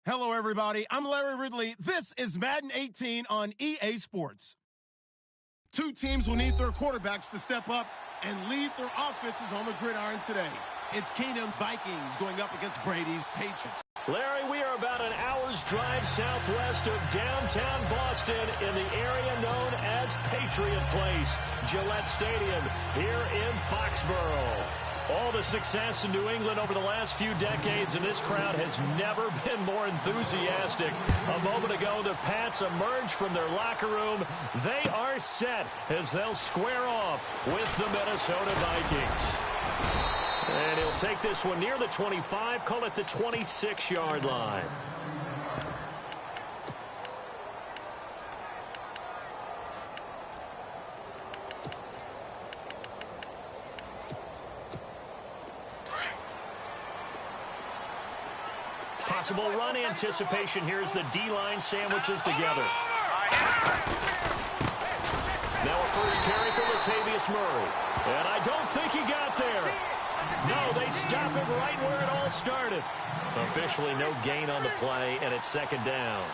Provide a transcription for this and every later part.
Hello, everybody. I'm Larry Ridley. This is Madden 18 on EA Sports. Two teams will need their quarterbacks to step up and lead their offenses on the gridiron today. It's Keenum's Vikings going up against Brady's Patriots. Larry, we are about an hour's drive southwest of downtown Boston in the area known as Patriot Place, Gillette Stadium, here in Foxborough. All the success in New England over the last few decades, and this crowd has never been more enthusiastic. A moment ago, the Pats emerged from their locker room. They are set as they'll square off with the Minnesota Vikings. And he'll take this one near the 25, call it the 26-yard line. Possible run anticipation here as the D-line sandwiches together. Now a first carry for Latavius Murray. And I don't think he got there. No, they stop him right where it all started. Officially no gain on the play, and it's second down.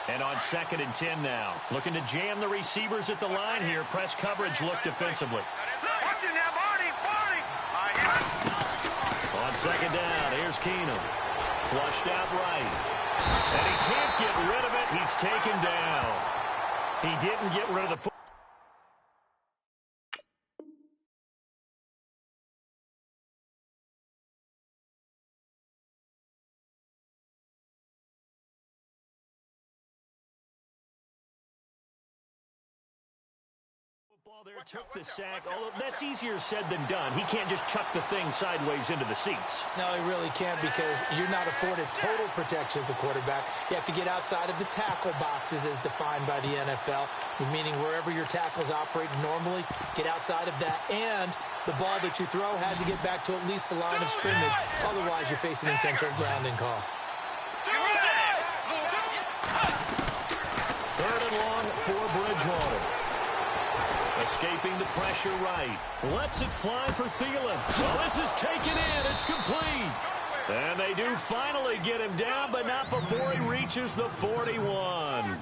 And on 2nd and 10 now. Looking to jam the receivers at the line here. Press coverage look defensively. On 2nd down, here's Keenum. Flushed out right. And he can't get rid of it. He's taken down. He didn't get rid of the football. There took the sack, although that's easier said than done. He can't just chuck the thing sideways into the seats. No, he really can't because you're not afforded total protection as a quarterback. You have to get outside of the tackle boxes as defined by the NFL, meaning wherever your tackles operate normally, get outside of that, and the ball that you throw has to get back to at least the line of scrimmage. Otherwise, you're facing an intentional grounding call. 3rd and long for Bridgewater. Escaping the pressure right. Lets it fly for Thielen. Well, this is taken in. It's complete. And they do finally get him down, but not before he reaches the 41.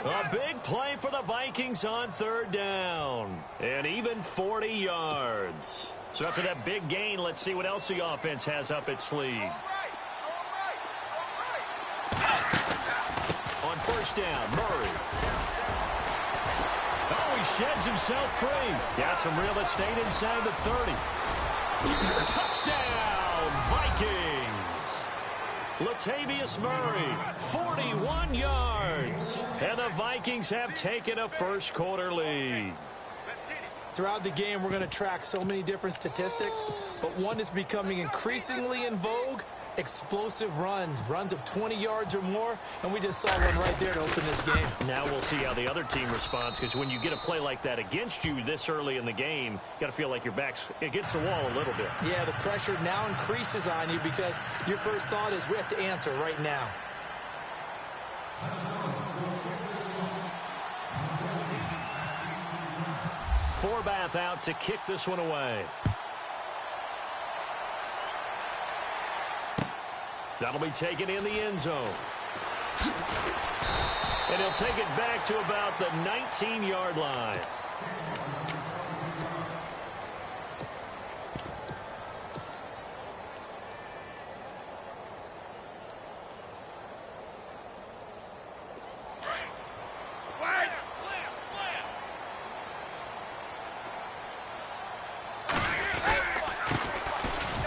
A big play for the Vikings on 3rd down. And even 40 yards. So after that big gain, let's see what else the offense has up its sleeve. On 1st down, Murray. Oh, he sheds himself free. Got some real estate inside the 30. Touchdown, Vikings. Latavius Murray, 41 yards. And the Vikings have taken a first-quarter lead. Throughout the game, we're going to track so many different statistics, but one is becoming increasingly in vogue. Explosive runs of 20 yards or more, and we just saw one right there to open this game. Now we'll see how the other team responds, because when you get a play like that against you this early in the game, you got to feel like your back's against the wall a little bit. Yeah, the pressure now increases on you because your first thought is we have to answer right now. Forbath out to kick this one away. That'll be taken in the end zone. And he'll take it back to about the 19-yard line.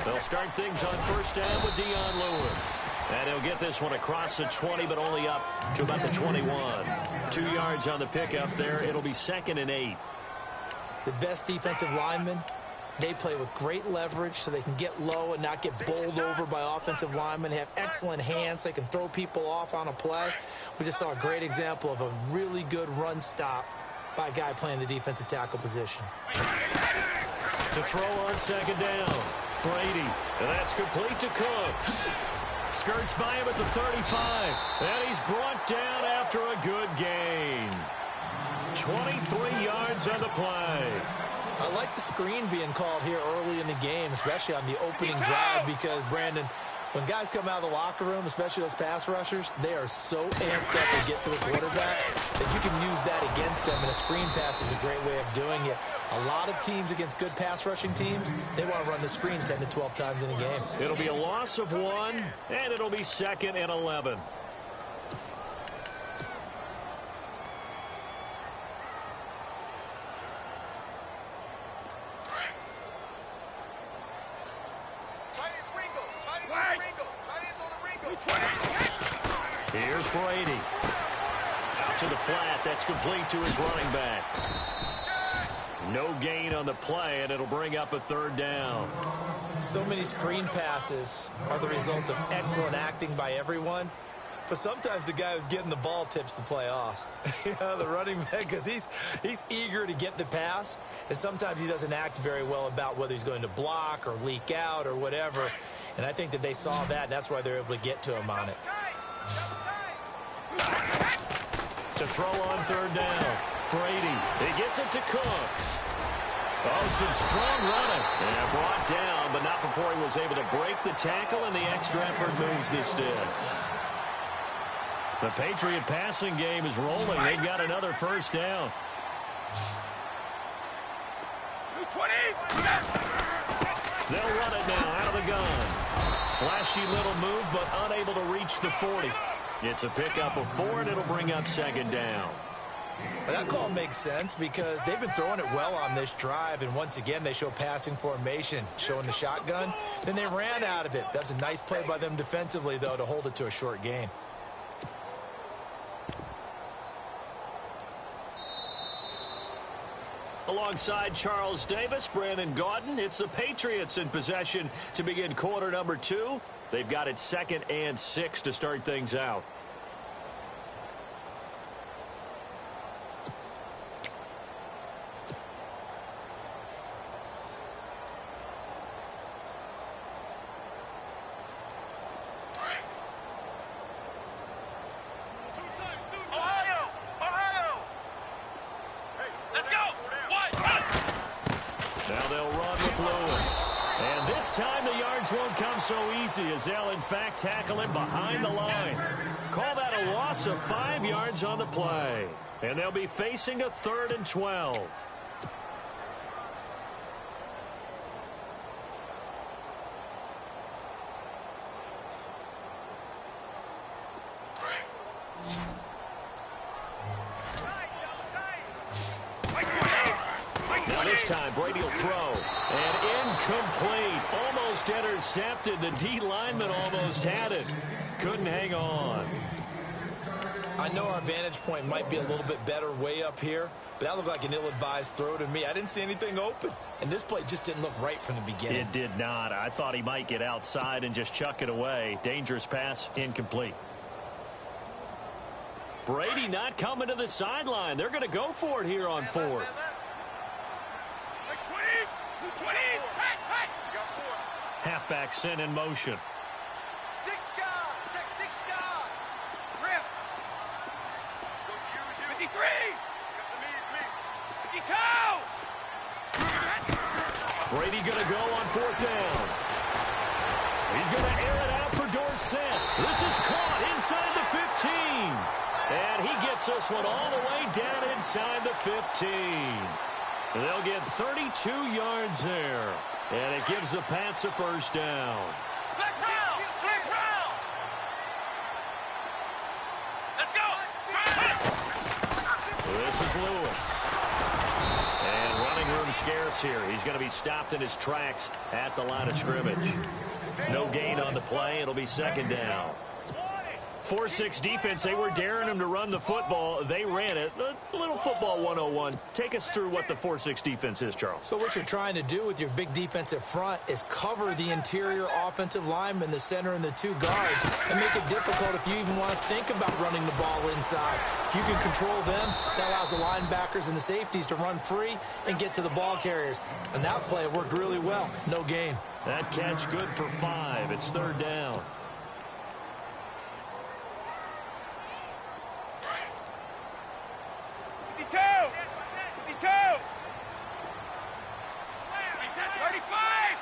They'll start things on 1st down with Dion Lewis. And he'll get this one across the 20, but only up to about the 21. 2 yards on the pickup there. It'll be 2nd and 8. The best defensive linemen, they play with great leverage so they can get low and not get bowled over by offensive linemen. They have excellent hands. They can throw people off on a play. We just saw a great example of a really good run stop by a guy playing the defensive tackle position. To throw on 2nd down. Brady, and that's complete to Cooks. Skirts by him at the 35. And he's brought down after a good gain. 23 yards on the play. I like the screen being called here early in the game, especially on the opening drive, because, Brandon, when guys come out of the locker room, especially those pass rushers, they are so amped up to get to the quarterback that you can use that against them, and a screen pass is a great way of doing it. A lot of teams against good pass rushing teams, they want to run the screen 10 to 12 times in a game. It'll be a loss of 1, and it'll be 2nd and 11. Here's Brady. Out to the flat. That's complete to his running back. No gain on the play, and it'll bring up a 3rd down. So many screen passes are the result of excellent acting by everyone. But sometimes the guy who's getting the ball tips the play off. The running back, because he's eager to get the pass. And sometimes he doesn't act very well about whether he's going to block or leak out or whatever. And I think that they saw that, and that's why they're able to get to him on it. To throw on 3rd down. Brady, he gets it to Cooks. Oh, some strong running. And brought down, but not before he was able to break the tackle, and the extra effort moves the sticks. The Patriot passing game is rolling. They've got another 1st down. They'll run it now out of the gun. Flashy little move, but unable to reach the 40. It's a pickup of 4, and it'll bring up 2nd down. Well, that call makes sense because they've been throwing it well on this drive, and once again they show passing formation, showing the shotgun. Then they ran out of it. That's a nice play by them defensively, though, to hold it to a short gain. Alongside Charles Davis, Brandon Gaudin, it's the Patriots in possession to begin quarter number 2. They've got it 2nd and 6 to start things out. Won't come so easy as they'll in fact tackle him behind the line. Call that a loss of 5 yards on the play. And they'll be facing a 3rd and 12. Now this time Brady will throw. And incomplete. Almost intercepted. The D lineman almost had it. Couldn't hang on. I know our vantage point might be a little bit better way up here, but that looked like an ill-advised throw to me. I didn't see anything open, and this play just didn't look right from the beginning. It did not. I thought he might get outside and just chuck it away. Dangerous pass, incomplete. Brady not coming to the sideline. They're going to go for it here on 4th. Halfback sent in motion. Brady going to go on 4th down. He's going to air it out for Dorsett. This is caught inside the 15. And he gets this one all the way down inside the 15. They'll get 32 yards there. And it gives the Pats a 1st down. Let's round! Let's go! This is Lewis. And running room scarce here. He's going to be stopped in his tracks at the line of scrimmage. No gain on the play. It'll be 2nd down. 4-6 defense, they were daring him to run the football. They ran it. A little football 101. Take us through what the 4-6 defense is, Charles. So what you're trying to do with your big defensive front is cover the interior offensive lineman, the center, and the 2 guards, and make it difficult if you even want to think about running the ball inside. If you can control them, that allows the linebackers and the safeties to run free and get to the ball carriers. And that play worked really well. No gain. That catch good for 5. It's 3rd down. 52. 35.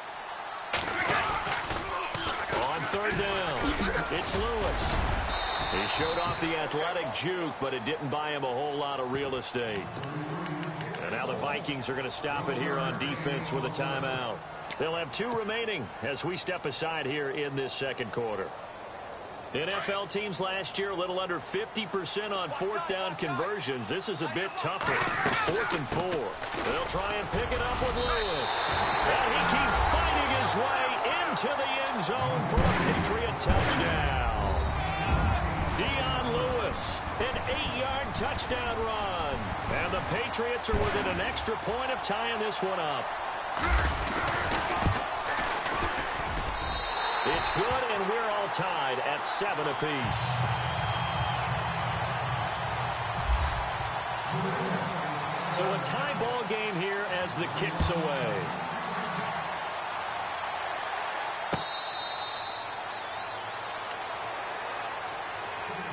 On third down, it's Lewis. He showed off the athletic juke, but it didn't buy him a whole lot of real estate. And now the Vikings are going to stop it here on defense with a timeout. They'll have 2 remaining as we step aside here in this second quarter. NFL teams last year a little under 50% on fourth down conversions. This is a bit tougher. 4th and 4. They'll try and pick it up with Lewis. And he keeps fighting his way into the end zone for a Patriot touchdown. Dion Lewis, an 8-yard touchdown run. And the Patriots are within an extra point of tying this one up. It's good, and we're all tied at 7 apiece. So a tie ball game here as the kick's away.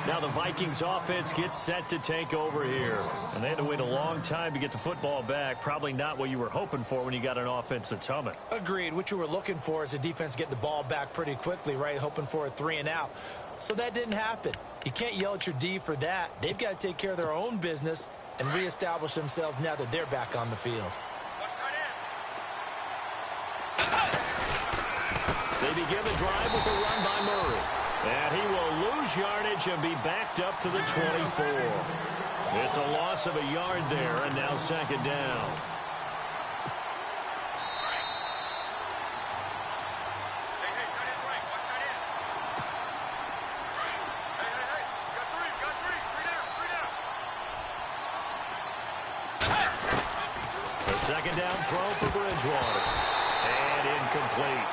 Now the Vikings offense gets set to take over here. And they had to wait a long time to get the football back. Probably not what you were hoping for when you got an offense that's humming. Agreed. What you were looking for is the defense getting the ball back pretty quickly, right? Hoping for a 3 and out. So that didn't happen. You can't yell at your D for that. They've got to take care of their own business and reestablish themselves now that they're back on the field. They begin the drive with a run by Murray. And he will lose yardage and be backed up to the 24. It's a loss of a yard there, and now second down. A second down throw for Bridgewater. And incomplete.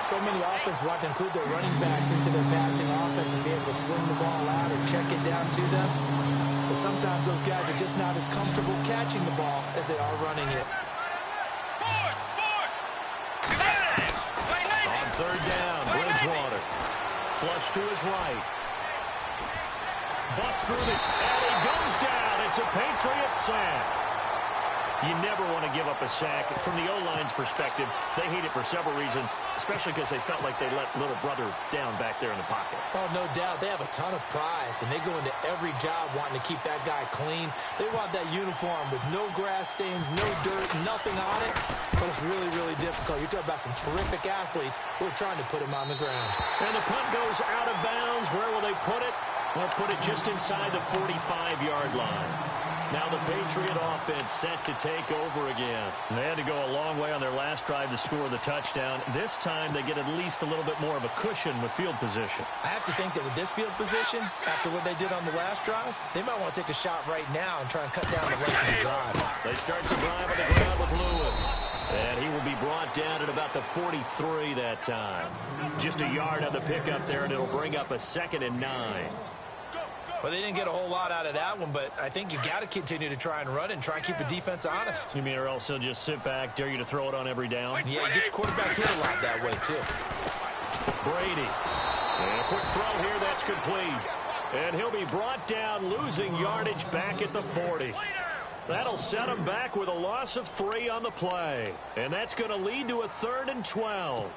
So many offenses want to include their running backs into their passing offense and be able to swing the ball out or check it down to them. But sometimes those guys are just not as comfortable catching the ball as they are running it. On third down, Bridgewater. Flush to his right. Bust through it, and he goes down. It's a Patriots sack. You never want to give up a sack. From the O-line's perspective, they hate it for several reasons, especially because they felt like they let little brother down back there in the pocket. Oh, no doubt. They have a ton of pride, and they go into every job wanting to keep that guy clean. They want that uniform with no grass stains, no dirt, nothing on it. But it's really, really difficult. You're talking about some terrific athletes who are trying to put him on the ground. And the punt goes out of bounds. Where will they put it? They'll put it just inside the 45-yard line. Now the Patriot offense set to take over again. They had to go a long way on their last drive to score the touchdown. This time they get at least a little bit more of a cushion with field position. I have to think that with this field position, after what they did on the last drive, they might want to take a shot right now and try and cut down the length of the drive. They start the drive on the ground with Lewis. And he will be brought down at about the 43 that time. Just a yard on the pickup there, and it'll bring up a 2nd and 9. Well, they didn't get a whole lot out of that one, but I think you got to continue to try and run and try and keep the defense honest. You mean or else he'll just sit back, dare you to throw it on every down? Yeah, you get your quarterback hit a lot that way, too. Brady. And a quick throw here, that's complete. And he'll be brought down, losing yardage back at the 40. That'll set him back with a loss of 3 on the play. And that's going to lead to a 3rd and 12.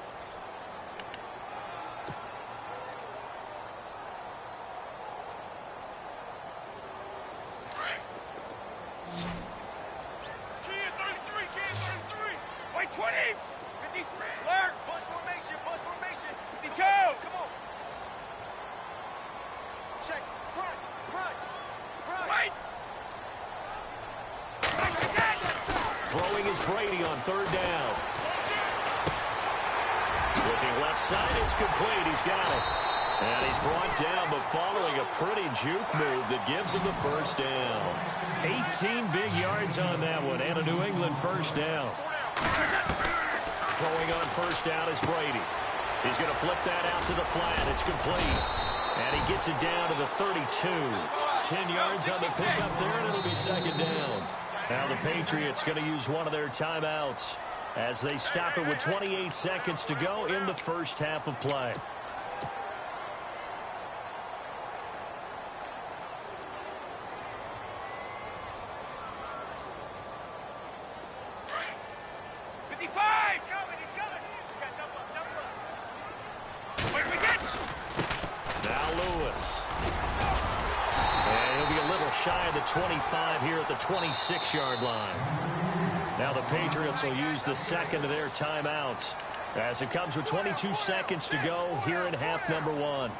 Wait, 20, 53. Alert, punch formation, 52. Come on. Check, crunch. Wait. Throwing is Brady on 3rd down. Looking left side, it's complete. He's got it. And he's brought down, but following a pretty juke move that gives him the 1st down. 18 big yards on that one, and a New England 1st down. Throwing on 1st down is Brady. He's going to flip that out to the flat. It's complete. And he gets it down to the 32. 10 yards on the pickup there, and it'll be 2nd down. Now the Patriots going to use one of their timeouts as they stop it with 28 seconds to go in the first half of play. shy of the 25 here at the 26-yard line. Now the Patriots will use the second of their timeouts as it comes with 22 seconds to go here in half number 1.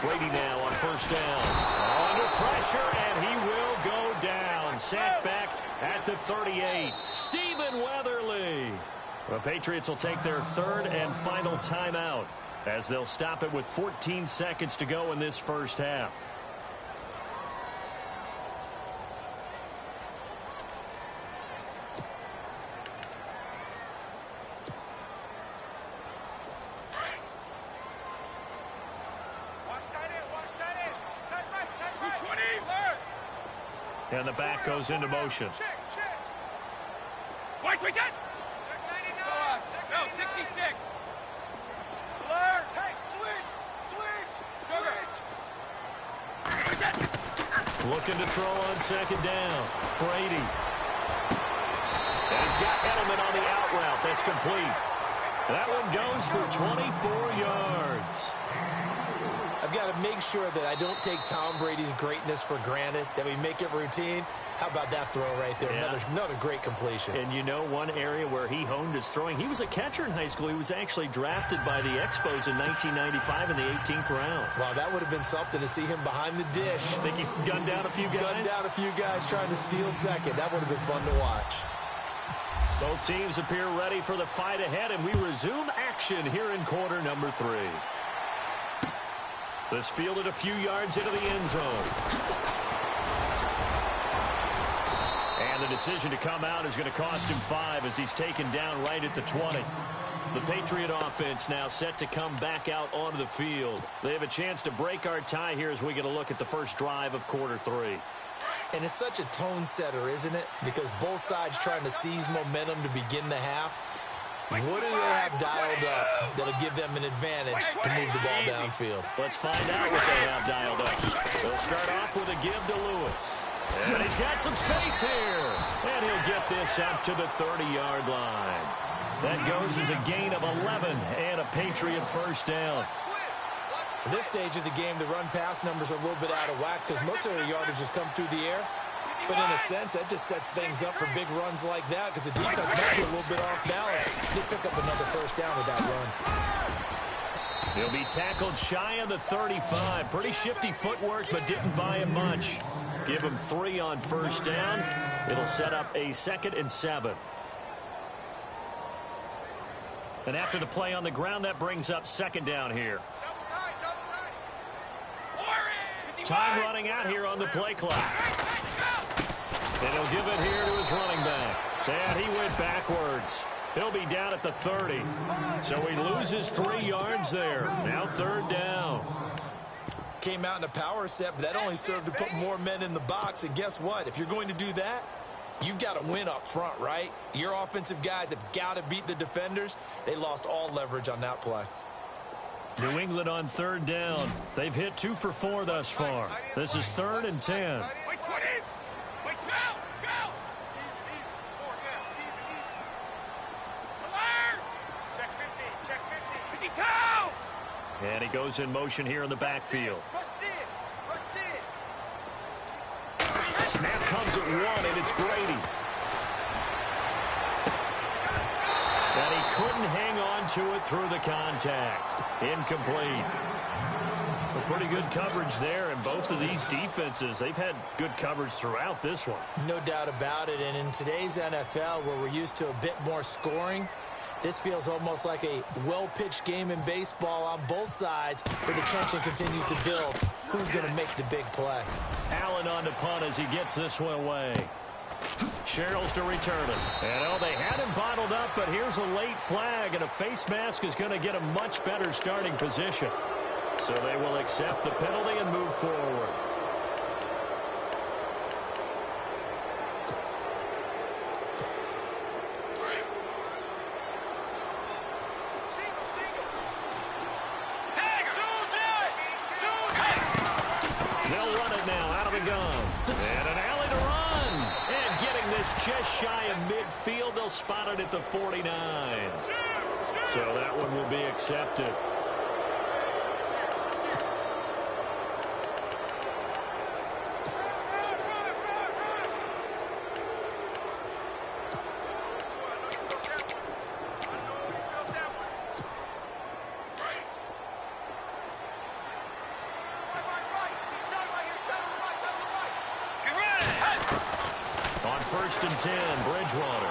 Brady now on first down. Under pressure, and he will go down. Sacked back at the 38. Stephen Weatherly. The Patriots will take their third and final timeout as they'll stop it with 14 seconds to go in this first half. And the back goes into motion. White, we set. Check 99. No, 66. Alert. Hey, switch. Looking to throw on second down. Brady. And he's got Edelman on the out route. That's complete. That one goes for 24 yards. I've got to make sure that I don't take Tom Brady's greatness for granted, that we make it routine. How about that throw right there? Yeah. Another great completion. And you know one area where he honed his throwing, he was a catcher in high school. He was actually drafted by the Expos in 1995 in the 18th round. Wow, that would have been something to see him behind the dish. Think he gunned down a few guys? Gunned down a few guys trying to steal second. That would have been fun to watch. Both teams appear ready for the fight ahead, and we resume action here in quarter number 3. This fielded a few yards into the end zone. And the decision to come out is going to cost him 5 as he's taken down right at the 20. The Patriot offense now set to come back out onto the field. They have a chance to break our tie here as we get a look at the first drive of quarter 3. And it's such a tone setter, isn't it? Because both sides trying to seize momentum to begin the half. What do they have dialed up that'll give them an advantage to move the ball downfield? Let's find out what they have dialed up. They'll start off with a give to Lewis. And he's got some space here. And he'll get this up to the 30-yard line. That goes as a gain of 11 and a Patriot first down. At this stage of the game, the run-pass numbers are a little bit out of whack because most of their yardage has come through the air. But in a sense, that just sets things up for big runs like that because the defense might be a little bit off balance. They pick up another first down with that run. He'll be tackled shy of the 35. Pretty shifty footwork, but didn't buy him much. Give him 3 on first down. It'll set up a 2nd and 7. And after the play on the ground, that brings up 2nd down here. Time running out here on the play clock. And he'll give it here to his running back. And he went backwards. He'll be down at the 30. So he loses 3 yards there. Now 3rd down. Came out in a power set, but that only served to put more men in the box. And guess what? If you're going to do that, you've got to win up front, right? Your offensive guys have got to beat the defenders. They lost all leverage on that play. New England on 3rd down. They've hit 2 for 4 thus far. This is 3rd and 10. And he goes in motion here in the backfield. Snap comes at 1, and it's Brady. And he couldn't hang on to it through the contact. Incomplete. A pretty good coverage there, and both of these defenses, they've had good coverage throughout this one. No doubt about it, and in today's NFL, where we're used to a bit more scoring, this feels almost like a well-pitched game in baseball on both sides, where the tension continues to build. Who's going to make the big play? Allen on to punt as he gets this one away. Sherrills to return it. And they had him bottled up, but here's a late flag, and a face mask is going to get a much better starting position. So they will accept the penalty and move forward. They'll run begun. And an alley to run. And getting this just shy of midfield. They'll spot it at the 49. So that one will be accepted. First and 10, Bridgewater.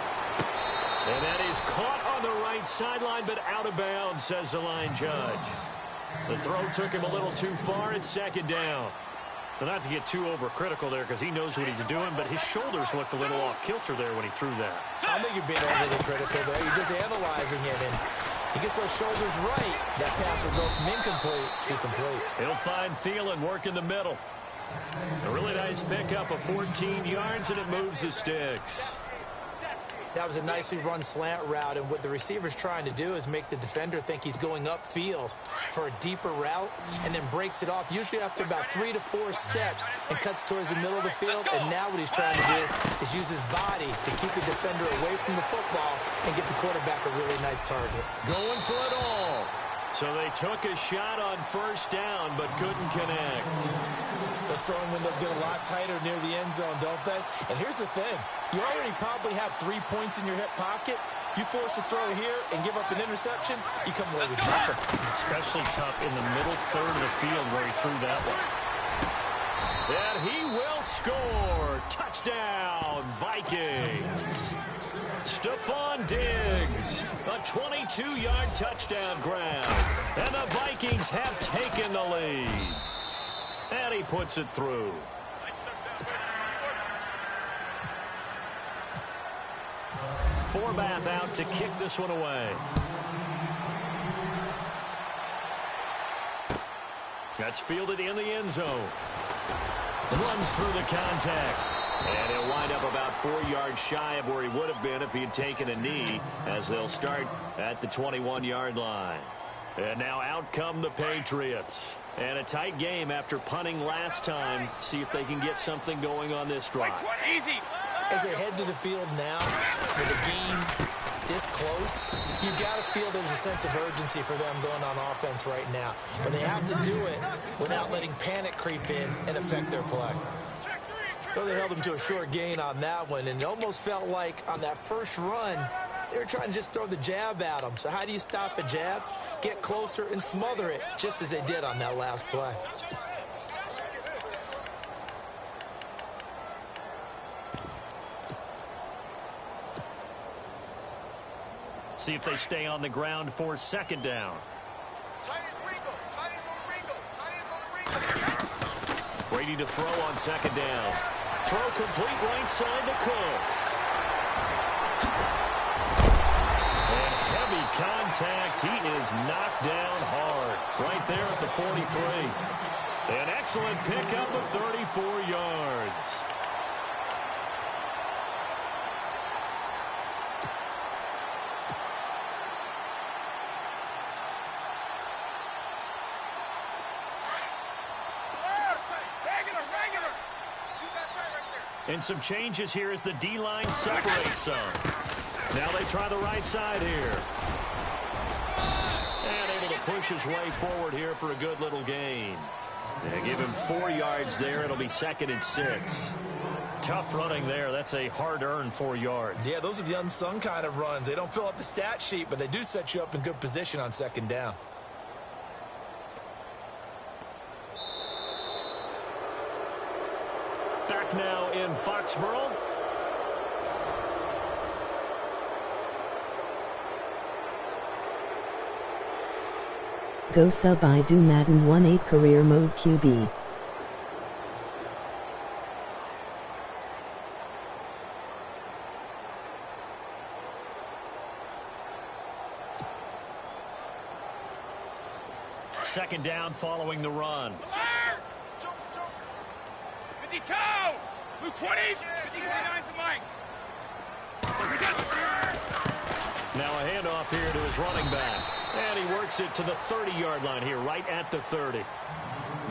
And that is caught on the right sideline, but out of bounds, says the line judge. The throw took him a little too far. It's second down. But not to get too overcritical there because he knows what he's doing, but his shoulders looked a little off kilter there when he threw that. I think you're being overly critical there. You're just analyzing it, and he gets those shoulders right. That pass will go from incomplete to complete. He'll find Thielen working the middle. A really nice pickup of 14 yards, and it moves the sticks. That was a nicely run slant route, and what the receiver's trying to do is make the defender think he's going upfield for a deeper route, and then breaks it off, usually after about 3 to 4 steps, and cuts towards the middle of the field. And now what he's trying to do is use his body to keep the defender away from the football and get the quarterback a really nice target. Going for it all. So they took a shot on first down, but couldn't connect. Those throwing windows get a lot tighter near the end zone, don't they? And here's the thing. You already probably have 3 points in your hip pocket. You force a throw here and give up an interception, you come away with nothing. Especially tough in the middle third of the field where he threw that one. And he will score. Touchdown, Vikings. Stephon Diggs, a 22-yard touchdown grab. And the Vikings have taken the lead. And he puts it through. Forbath out to kick this one away. That's fielded in the end zone. Runs through the contact. And he'll wind up about 4 yards shy of where he would have been if he had taken a knee, as they'll start at the 21-yard line. And now out come the Patriots. And a tight game after punting last time. See if they can get something going on this drive. As they head to the field now, with a game this close, you've got to feel there's a sense of urgency for them going on offense right now. But they have to do it without letting panic creep in and affect their play. So they held them to a short gain on that one, and it almost felt like on that first run, they were trying to just throw the jab at them. So how do you stop a jab? Get closer and smother it, just as they did on that last play. See if they stay on the ground for second down. Brady to throw on second down. Throw complete right side to Cooks. And heavy contact. He is knocked down hard right there at the 43. An excellent pickup of 34 yards. And some changes here as the D-line separates some. Now they try the right side here. And able to push his way forward here for a good little gain. They give him 4 yards there. It'll be 2nd and 6. Tough running there. That's a hard-earned 4 yards. Yeah, those are the unsung kind of runs. They don't fill up the stat sheet, but they do set you up in good position on second down. Back now in Foxborough. Go sub I do Madden 1-8 career mode QB. Second down following the run. Blue 20, 59 for Mike. Now a handoff here to his running back. And he works it to the 30-yard line here, right at the 30.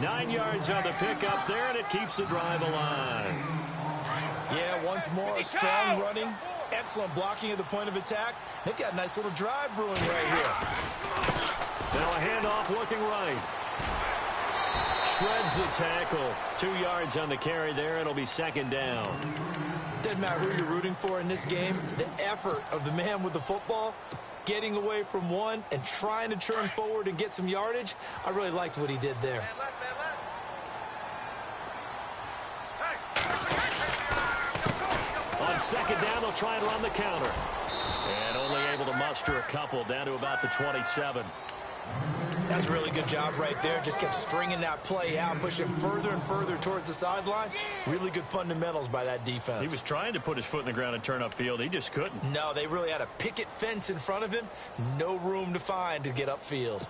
9 yards on the pickup there, and it keeps the drive alive. Yeah, once more, strong running, excellent blocking at the point of attack. They've got a nice little drive brewing right here. Now a handoff looking right. Shreds the tackle. 2 yards on the carry there. It'll be second down. Doesn't matter who you're rooting for in this game. The effort of the man with the football, getting away from one and trying to turn forward and get some yardage, I really liked what he did there. On second down, they'll try and run the counter. And only able to muster a couple down to about the 27. That's a really good job right there. Just kept stringing that play out, pushing further and further towards the sideline. Really good fundamentals by that defense. He was trying to put his foot in the ground and turn upfield. He just couldn't. No, they really had a picket fence in front of him. No room to find to get upfield.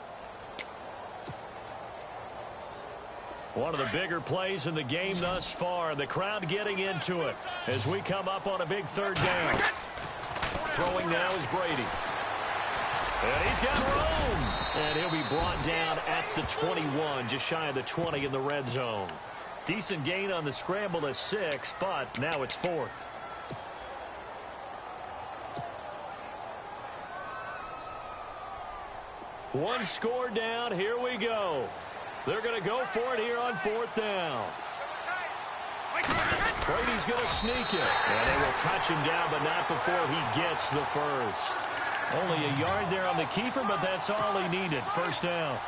One of the bigger plays in the game thus far. The crowd getting into it as we come up on a big third down. Throwing now is Brady. And he's got room. And he'll be brought down at the 21, just shy of the 20 in the red zone. Decent gain on the scramble at 6, but now it's 4th. One score down. Here we go. They're going to go for it here on 4th down. Brady's going to sneak it. And they will touch him down, but not before he gets the first. Only a yard there on the keeper, but that's all he needed. First down.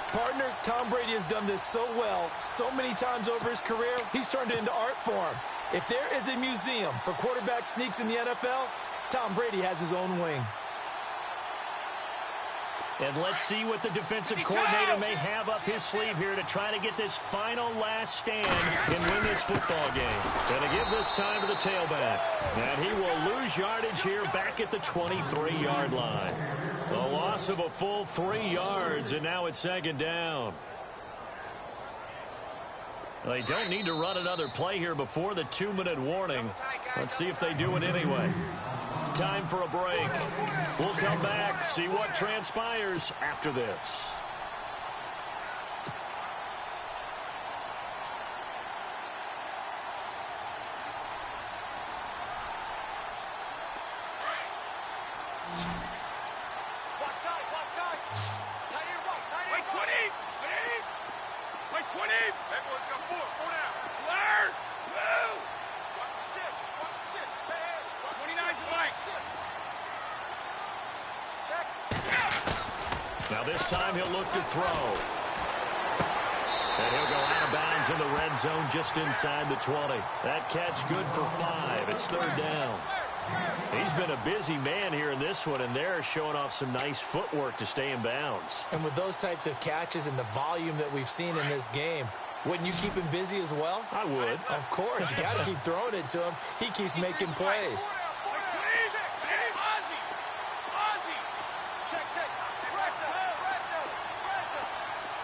Partner, Tom Brady has done this so well, so many times over his career, he's turned it into art form. If there is a museum for quarterback sneaks in the NFL, Tom Brady has his own wing. And let's see what the defensive coordinator may have up his sleeve here to try to get this final last stand and win this football game. Going to give this time to the tailback. And he will lose yardage here back at the 23-yard line. A loss of a full 3 yards, and now it's second down. They don't need to run another play here before the 2-minute warning. Let's see if they do it anyway. Time for a break. We'll come back, see what transpires after this. Now this time he'll look to throw. And he'll go out of bounds in the red zone just inside the 20. That catch good for 5. It's third down. He's been a busy man here in this one, and they're showing off some nice footwork to stay in bounds. And with those types of catches and the volume that we've seen in this game, wouldn't you keep him busy as well? I would. Of course. You got to keep throwing it to him. He keeps making plays.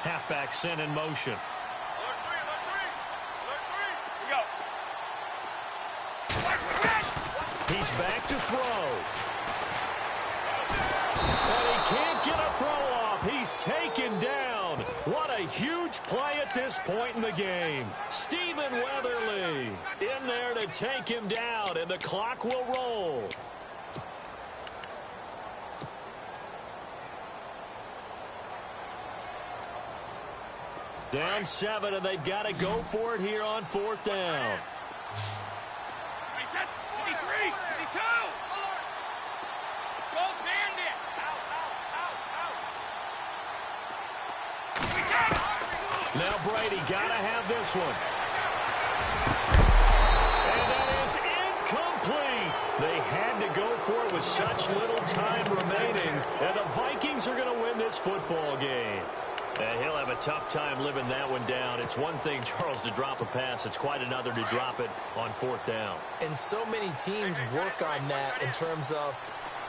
Halfback sent in motion. He's back to throw. And he can't get a throw off. He's taken down. What a huge play at this point in the game. Stephen Weatherly in there to take him down, and the clock will roll. Down 7, and they've got to go for it here on 4th down. Now Brady got to have this one. And that is incomplete. They had to go for it with such little time remaining. And the Vikings are going to win this football game. And he'll have a tough time living that one down. It's one thing, Charles, to drop a pass. It's quite another to drop it on 4th down. And so many teams work on that in terms of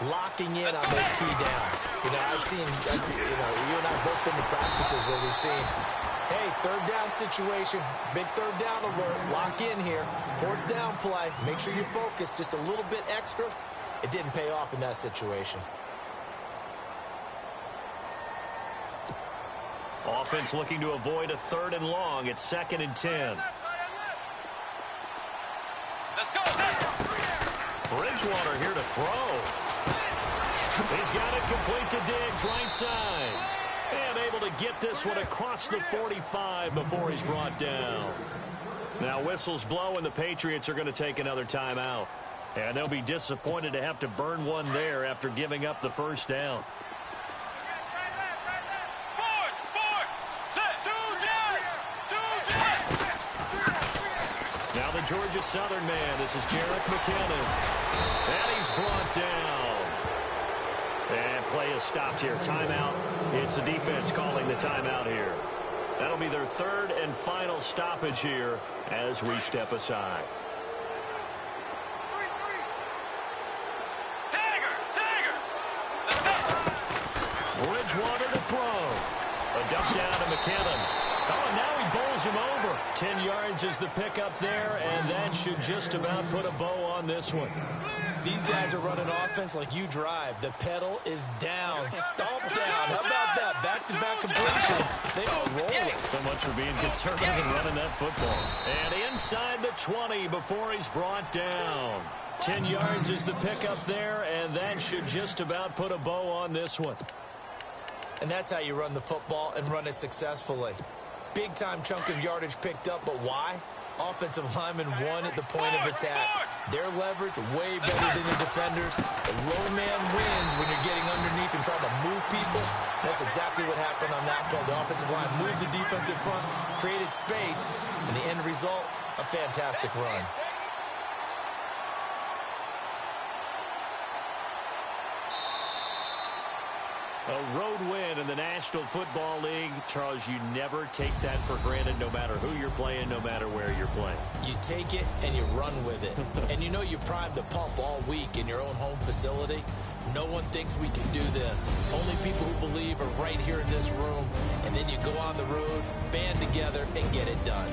locking in on those key downs. You know, I've seen, you and I have both been to practices where we've seen, hey, third down situation, big third down alert, lock in here. 4th down play, make sure you focus just a little bit extra. It didn't pay off in that situation. Offense looking to avoid a 3rd and long. It's 2nd and 10. Let's go. Bridgewater here to throw. He's got it complete to Diggs, right side. And able to get this one across the 45 before he's brought down. Now whistles blow and the Patriots are going to take another timeout. And they'll be disappointed to have to burn one there after giving up the first down. Now the Georgia Southern man. This is Jarrett McKinnon. And he's brought down. And play is stopped here. Timeout. It's the defense calling the timeout here. That'll be their 3rd and final stoppage here as we step aside. Bridgewater to throw. A dump down to McKinnon. Oh, and now he bowls him over. 10 yards is the pickup there, and that should just about put a bow on this one. These guys are running offense like you drive. The pedal is down, stomped down. How about that? Back-to-back completions. They are rolling. So much for being conservative and running that football. And inside the 20 before he's brought down. 10 yards is the pickup there, and that should just about put a bow on this one. And that's how you run the football and run it successfully. Big-time chunk of yardage picked up, but why? Offensive linemen won at the point of attack. Their leverage way better than the defenders. The low man wins when you're getting underneath and trying to move people. That's exactly what happened on that play. The offensive line moved the defense in front, created space, and the end result, a fantastic run. A road win in the National Football League. Charles, you never take that for granted no matter who you're playing, no matter where you're playing. You take it and you run with it. And you know you primed the pump all week in your own home facility. No one thinks we can do this. Only people who believe are right here in this room. And then you go on the road, band together, and get it done.